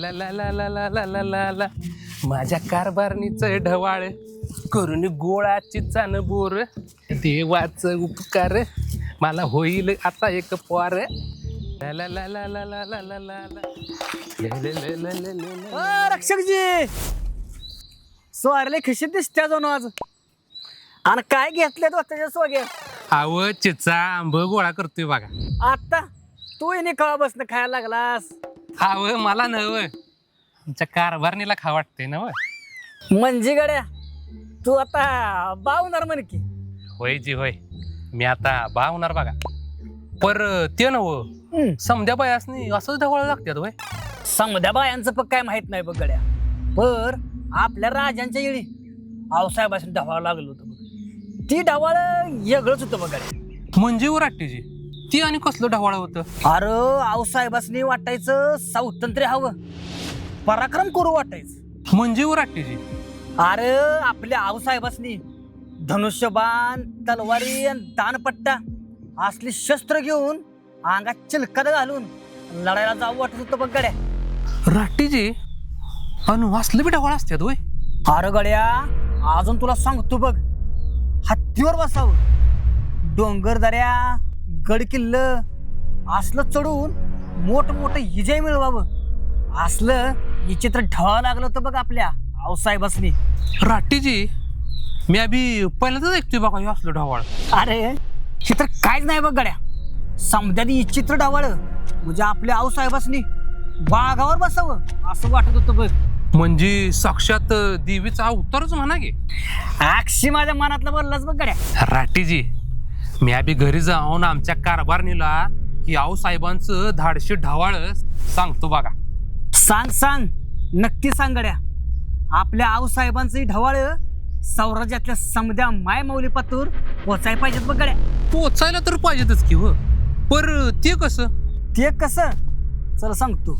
ला ला ला ला ला ला ला ला ला माझ्या कारभारणीचं ढवाळ करून गोळाची चान बोर देवाचं उपकार मला होईल आता एक पोर ला ला ला ला ला ला ला ला ला ला रक्षकजी स्वारले खिशीत दिसत्या जाऊन आज आणि काय घेतले त्याच्या सोग्यात आव चिचा आंब गोळा करतोय बघा आता तू येणे कवा बसन खायला लागलास आव मला नव आमच्या कारभारणीला खा वाटतंय नव म्हणजे गड्या तू आता बावणार म्हण की होय जी होय मी आता बा होणार बघा पर ते नव समध्या बायासनी असंच ढवळ लागतात होय समध्या बायांचं पण काय माहित नाही बघ गड्या पर आपल्या राजांच्या येळी आऊसाहेबांनी ढवाळ लागलं होतं बघ ती ढवाळ वेगळंच होतं बघ गड्या म्हणजे राट्टीची ती आणि कसलं ढवाळ होतं अरे आऊसाहेबांनी वाटायचं स्वातंत्र्य हवं पराक्रम करू वाटायचं म्हणजे राट्टीची अरे आपल्या आऊसाहेबांनी धनुष्यबाण तलवारी आणि दानपट्टा असली शस्त्र घेऊन अंगात चिलकात घालून लढायला जाऊ वाटत होतं बघ गड्या राट्टीची अनु असलं बी ढवाळ असतात होय अरे गड्या अजून तुला सांगतो बघ हत्तीवर बसावं डोंगर दऱ्या गड किल्ल असलं चढून मोठमोठं हिजय मिळवावं असलं विचित्र ढवाळ लागलं होतं बघ आपल्या आऊसाहेबांनी राट्टीची मी अभि पहिल्यांदाच ऐकतोय बघा हे असलं ढवाळ अरे हे तर काहीच नाही बघ गड्या समद्यानी विचित्र ढवाळ म्हणजे आपल्या आऊसाहेबांनी बागावर बसावं असं वाटत होतं बघ म्हणजे साक्षात देवीचा अवतारच म्हणा गे अक्षी माझ्या मनातलं बोललाच बघ गड्या राट्टीजी मी अभि घरी जाऊन आमच्या कारभारणीला ही आऊसाहेबांचं धाडशी ढवाळ सांगतो बघा सांग सांग नक्की सांग गड्या आपल्या आऊसाहेबांचं ढवाळ सौराज्यातल्या समद्या माय मौली पातूर पोचाय पाहिजेत बघ गड्या पोचायला तर पाहिजेतच की हो पर ते कसं ते कसं चला सांगतो